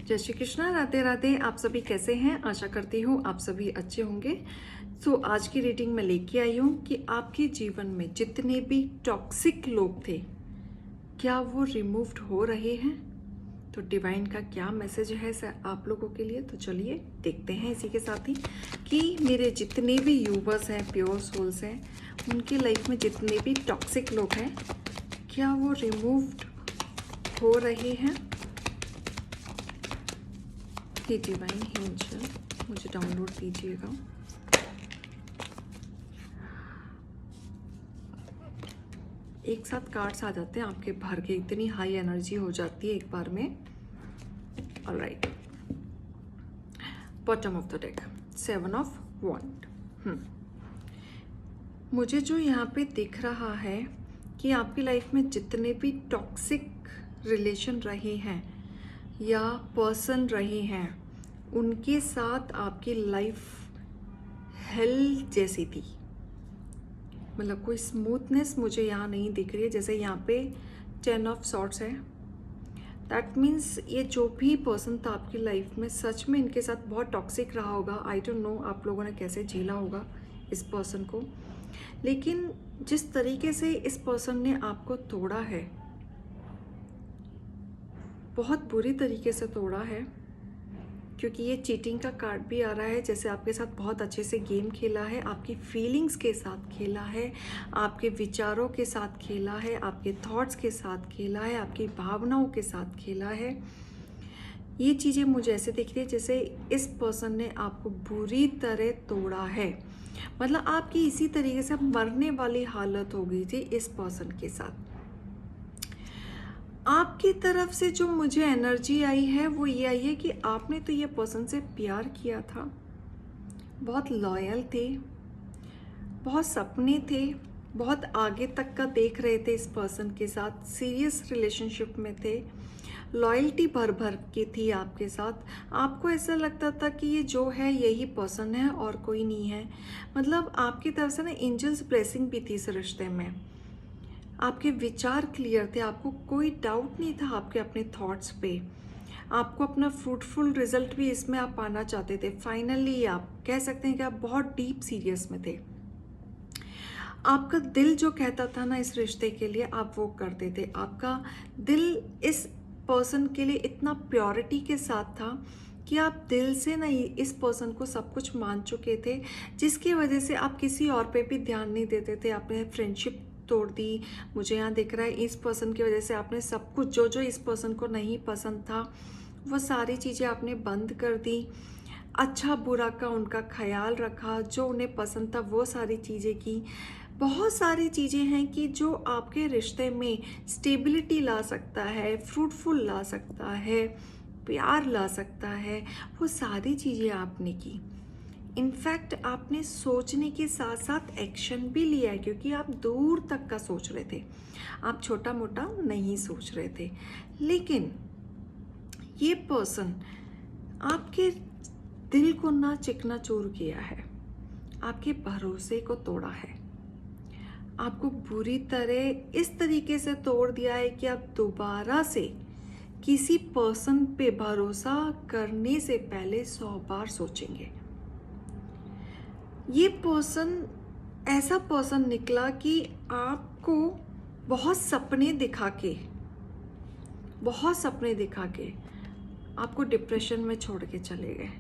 जय श्री कृष्णा, राधे राधे। आप सभी कैसे हैं? आशा करती हूँ आप सभी अच्छे होंगे। आज की रीडिंग में लेके आई हूँ कि आपके जीवन में जितने भी टॉक्सिक लोग थे, क्या वो रिमूव्ड हो रहे हैं? तो डिवाइन का क्या मैसेज है आप लोगों के लिए? तो चलिए देखते हैं इसी के साथ ही कि मेरे जितने भी यूवर्स हैं, प्योर सोल्स हैं, उनकी लाइफ में जितने भी टॉक्सिक लोग हैं, क्या वो रिमूव्ड हो रहे हैं? ये डिवाइन एंजल मुझे डाउनलोड कीजिएगा। एक साथ कार्ड्स आ जाते हैं आपके भर के, इतनी हाई एनर्जी हो जाती है एक बार में। Alright, bottom of the deck, 7 of wand. मुझे जो यहाँ पे दिख रहा है कि आपकी लाइफ में जितने भी टॉक्सिक रिलेशन रहे हैं या पर्सन रहे हैं, उनके साथ आपकी लाइफ हेल जैसी थी। मतलब कोई स्मूथनेस मुझे यहाँ नहीं दिख रही है। जैसे यहाँ पे 10 ऑफ सॉर्ट्स है, दैट मीन्स ये जो भी पर्सन था आपकी लाइफ में, सच में इनके साथ बहुत टॉक्सिक रहा होगा। आई डोंट नो आप लोगों ने कैसे झेला होगा इस पर्सन को, लेकिन जिस तरीके से इस पर्सन ने आपको तोड़ा है, बहुत बुरी तरीके से तोड़ा है। क्योंकि ये चीटिंग का कार्ड भी आ रहा है, जैसे आपके साथ बहुत अच्छे से गेम खेला है, आपकी फीलिंग्स के साथ खेला है, आपके विचारों के साथ खेला है, आपके थॉट्स के साथ खेला है, आपकी भावनाओं के साथ खेला है। ये चीज़ें मुझे ऐसे दिख रही है जैसे इस पर्सन ने आपको बुरी तरह तोड़ा है। मतलब आपकी इसी तरीके से मरने वाली हालत हो गई थी इस पर्सन के साथ। आपकी तरफ से जो मुझे एनर्जी आई है वो ये आई है कि आपने तो ये पर्सन से प्यार किया था, बहुत लॉयल थे, बहुत सपने थे, बहुत आगे तक का देख रहे थे इस पर्सन के साथ, सीरियस रिलेशनशिप में थे, लॉयल्टी भर भर की थी आपके साथ। आपको ऐसा लगता था कि ये जो है यही पर्सन है और कोई नहीं है। मतलब आपकी तरफ से ना एंजल्स ब्लेसिंग भी थी इस रिश्ते में। आपके विचार क्लियर थे, आपको कोई डाउट नहीं था आपके अपने थॉट्स पे। आपको अपना फ्रूटफुल रिजल्ट भी इसमें आप पाना चाहते थे। फाइनली आप कह सकते हैं कि आप बहुत डीप सीरियस में थे। आपका दिल जो कहता था ना इस रिश्ते के लिए, आप वो करते थे। आपका दिल इस पर्सन के लिए इतना प्योरिटी के साथ था कि आप दिल से ना इस पर्सन को सब कुछ मान चुके थे, जिसकी वजह से आप किसी और पे भी ध्यान नहीं देते थे। आपने फ्रेंडशिप तोड़ दी। मुझे यहाँ दिख रहा है इस पर्सन की वजह से आपने सब कुछ, जो जो इस पर्सन को नहीं पसंद था, वो सारी चीज़ें आपने बंद कर दी। अच्छा बुरा का उनका ख्याल रखा, जो उन्हें पसंद था वो सारी चीज़ें की। बहुत सारी चीज़ें हैं कि जो आपके रिश्ते में स्टेबिलिटी ला सकता है, फ्रूटफुल ला सकता है, प्यार ला सकता है, वो सारी चीज़ें आपने की। इनफैक्ट आपने सोचने के साथ साथ एक्शन भी लिया है, क्योंकि आप दूर तक का सोच रहे थे, आप छोटा मोटा नहीं सोच रहे थे। लेकिन ये पर्सन आपके दिल को ना चिकनाचूर किया है, आपके भरोसे को तोड़ा है, आपको बुरी तरह इस तरीके से तोड़ दिया है कि आप दोबारा से किसी पर्सन पे भरोसा करने से पहले 100 बार सोचेंगे। ये पर्सन ऐसा पर्सन निकला कि आपको बहुत सपने दिखा के आपको डिप्रेशन में छोड़ के चले गए।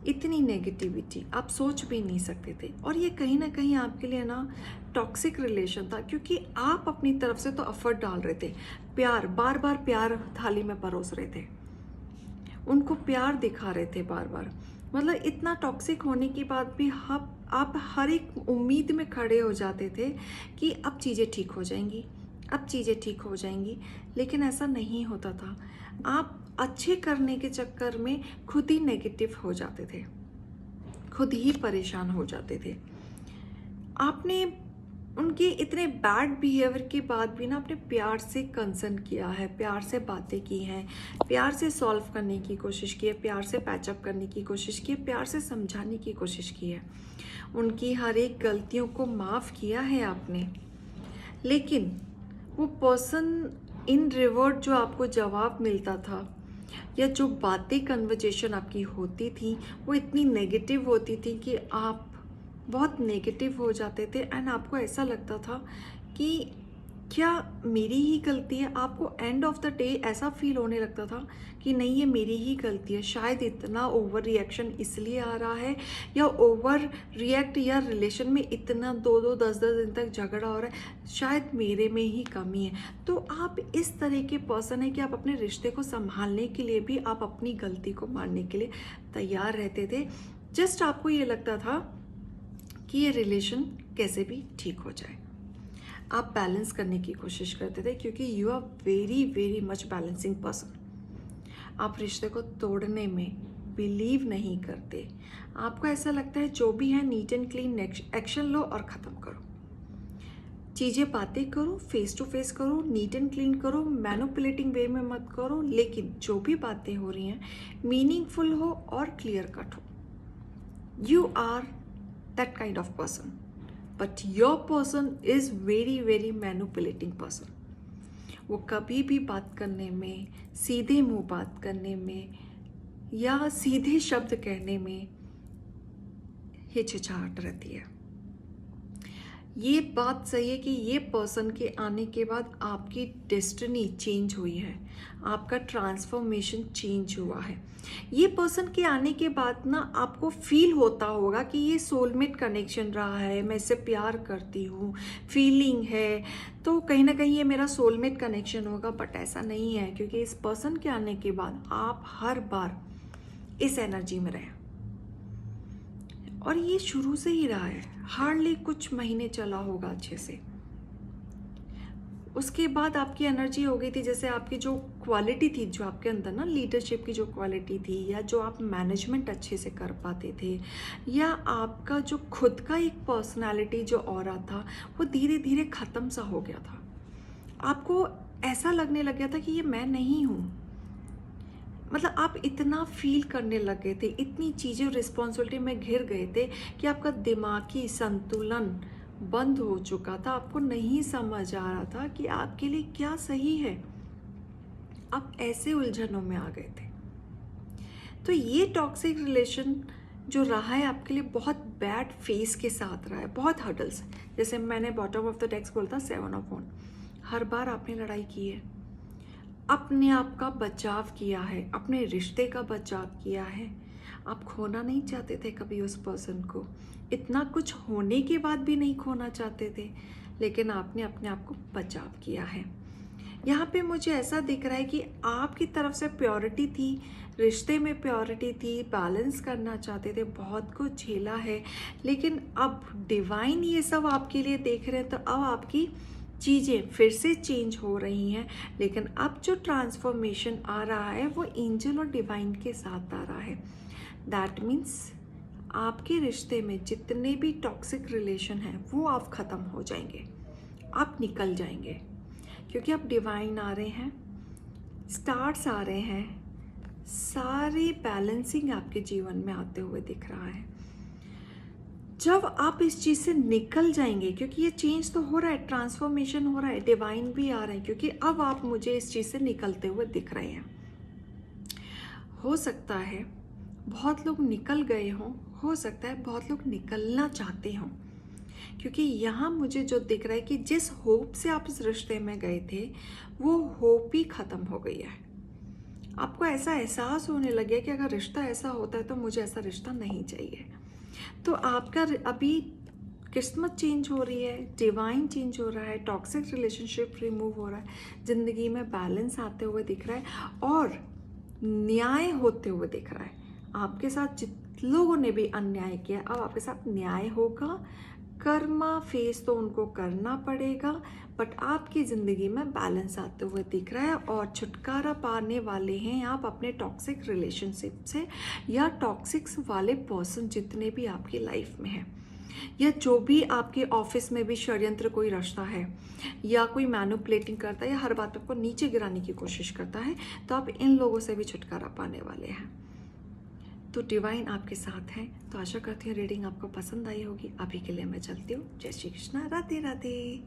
इतनी नेगेटिविटी आप सोच भी नहीं सकते थे। और ये कहीं ना कहीं आपके लिए ना टॉक्सिक रिलेशन था, क्योंकि आप अपनी तरफ से तो एफर्ट डाल रहे थे, प्यार बार बार प्यार थाली में परोस रहे थे, उनको प्यार दिखा रहे थे बार बार। मतलब इतना टॉक्सिक होने के बाद भी आप हर एक उम्मीद में खड़े हो जाते थे कि अब चीज़ें ठीक हो जाएंगी, अब चीज़ें ठीक हो जाएंगी। लेकिन ऐसा नहीं होता था। आप अच्छे करने के चक्कर में खुद ही नेगेटिव हो जाते थे, खुद ही परेशान हो जाते थे। आपने उनके इतने बैड बिहेवियर के बाद भी ना अपने प्यार से कंसर्न किया है, प्यार से बातें की हैं, प्यार से सॉल्व करने की कोशिश की है, प्यार से पैचअप करने की कोशिश की है, प्यार से समझाने की कोशिश की है, उनकी हर एक गलतियों को माफ़ किया है आपने। लेकिन वो पर्सन इन रिवर्ट जो आपको जवाब मिलता था या जो बातें कन्वर्जेशन आपकी होती थी वो इतनी नेगेटिव होती थी कि आप बहुत नेगेटिव हो जाते थे एंड आपको ऐसा लगता था कि क्या मेरी ही गलती है। आपको एंड ऑफ द डे ऐसा फील होने लगता था कि नहीं, ये मेरी ही गलती है, शायद इतना ओवर रिएक्शन इसलिए आ रहा है, या ओवर रिएक्ट या रिलेशन में इतना 2-2 10-10 दिन तक झगड़ा हो रहा है, शायद मेरे में ही कमी है। तो आप इस तरह के पर्सन है कि आप अपने रिश्ते को संभालने के लिए भी आप अपनी गलती को मानने के लिए तैयार रहते थे। जस्ट आपको ये लगता था कि ये रिलेशन कैसे भी ठीक हो जाए। आप बैलेंस करने की कोशिश करते थे क्योंकि you are very very much balancing person. आप रिश्ते को तोड़ने में बिलीव नहीं करते। आपको ऐसा लगता है जो भी है नीट एंड क्लीन एक्शन लो और ख़त्म करो। चीज़ें बातें करो, फेस टू फेस करो, नीट एंड क्लीन करो, मैनिपुलेटिंग वे में मत करो, लेकिन जो भी बातें हो रही हैं मीनिंगफुल हो और क्लियर कट हो। You are that kind of person, but your person is very very manipulating person. वो कभी भी बात करने में, सीधे मुंह बात करने में या सीधे शब्द कहने में हिचकिचाहट रहती है। ये बात सही है कि ये पर्सन के आने के बाद आपकी डेस्टिनी चेंज हुई है, आपका ट्रांसफॉर्मेशन चेंज हुआ है। ये पर्सन के आने के बाद ना आपको फील होता होगा कि ये सोलमेट कनेक्शन रहा है, मैं इससे प्यार करती हूँ, फीलिंग है, तो कहीं ना कहीं ये मेरा सोलमेट कनेक्शन होगा। बट ऐसा नहीं है, क्योंकि इस पर्सन के आने के बाद आप हर बार इस एनर्जी में रहे और ये शुरू से ही रहा है, हार्डली कुछ महीने चला होगा अच्छे से। उसके बाद आपकी एनर्जी हो गई थी, जैसे आपकी जो क्वालिटी थी जो आपके अंदर ना, लीडरशिप की जो क्वालिटी थी, या जो आप मैनेजमेंट अच्छे से कर पाते थे, या आपका जो खुद का एक पर्सनालिटी जो ऑरा था, वो धीरे धीरे ख़त्म सा हो गया था। आपको ऐसा लगने लग गया था कि ये मैं नहीं हूँ। मतलब आप इतना फील करने लग गए थे, इतनी चीज़ें रिस्पॉन्सिबिलिटी में घिर गए थे कि आपका दिमागी संतुलन बंद हो चुका था। आपको नहीं समझ आ रहा था कि आपके लिए क्या सही है। आप ऐसे उलझनों में आ गए थे। तो ये टॉक्सिक रिलेशन जो रहा है आपके लिए बहुत बैड फेस के साथ रहा है, बहुत हर्डल्स। जैसे मैंने बॉटम ऑफ द टेक्स्ट बोलता 7 ऑफ वन। हर बार आपने लड़ाई की है, अपने आप का बचाव किया है, अपने रिश्ते का बचाव किया है। आप खोना नहीं चाहते थे कभी उस पर्सन को, इतना कुछ होने के बाद भी नहीं खोना चाहते थे, लेकिन आपने अपने आप को बचाव किया है। यहाँ पे मुझे ऐसा दिख रहा है कि आपकी तरफ से प्योरिटी थी, रिश्ते में प्योरिटी थी, बैलेंस करना चाहते थे, बहुत कुछ झेला है, लेकिन अब डिवाइन ये सब आपके लिए देख रहे हैं, तो अब आपकी चीज़ें फिर से चेंज हो रही हैं। लेकिन अब जो ट्रांसफॉर्मेशन आ रहा है वो एंजल और डिवाइन के साथ आ रहा है। दैट मीन्स आपके रिश्ते में जितने भी टॉक्सिक रिलेशन हैं वो आप ख़त्म हो जाएंगे, आप निकल जाएंगे, क्योंकि अब डिवाइन आ रहे हैं, स्टार्स आ रहे हैं, सारे बैलेंसिंग आपके जीवन में आते हुए दिख रहा है। जब आप इस चीज़ से निकल जाएंगे, क्योंकि ये चेंज तो हो रहा है, ट्रांसफॉर्मेशन हो रहा है, डिवाइन भी आ रहे हैं, क्योंकि अब आप मुझे इस चीज़ से निकलते हुए दिख रहे हैं। हो सकता है बहुत लोग निकल गए हों, हो सकता है बहुत लोग निकलना चाहते हों, क्योंकि यहाँ मुझे जो दिख रहा है कि जिस होप से आप इस रिश्ते में गए थे वो होप ही ख़त्म हो गई है। आपको ऐसा एहसास होने लग गया कि अगर रिश्ता ऐसा होता है तो मुझे ऐसा रिश्ता नहीं चाहिए। तो आपका अभी किस्मत चेंज हो रही है, डिवाइन चेंज हो रहा है, टॉक्सिक रिलेशनशिप रिमूव हो रहा है, ज़िंदगी में बैलेंस आते हुए दिख रहा है और न्याय होते हुए दिख रहा है। आपके साथ जित लोगों ने भी अन्याय किया, अब आपके साथ न्याय होगा। कर्मा फेस तो उनको करना पड़ेगा, बट आपकी ज़िंदगी में बैलेंस आते हुए दिख रहा है और छुटकारा पाने वाले हैं आप अपने टॉक्सिक रिलेशनशिप से, या टॉक्सिक्स वाले पर्सन जितने भी आपकी लाइफ में हैं, या जो भी आपके ऑफिस में भी षड्यंत्र कोई रचता है, या कोई मैनिपुलेटिंग करता है, या हर बात पे आपको नीचे गिराने की कोशिश करता है, तो आप इन लोगों से भी छुटकारा पाने वाले हैं। तो डिवाइन आपके साथ है। तो आशा करती हूँ रीडिंग आपको पसंद आई होगी। अभी के लिए मैं चलती हूँ। जय श्री कृष्णा, राधे राधे।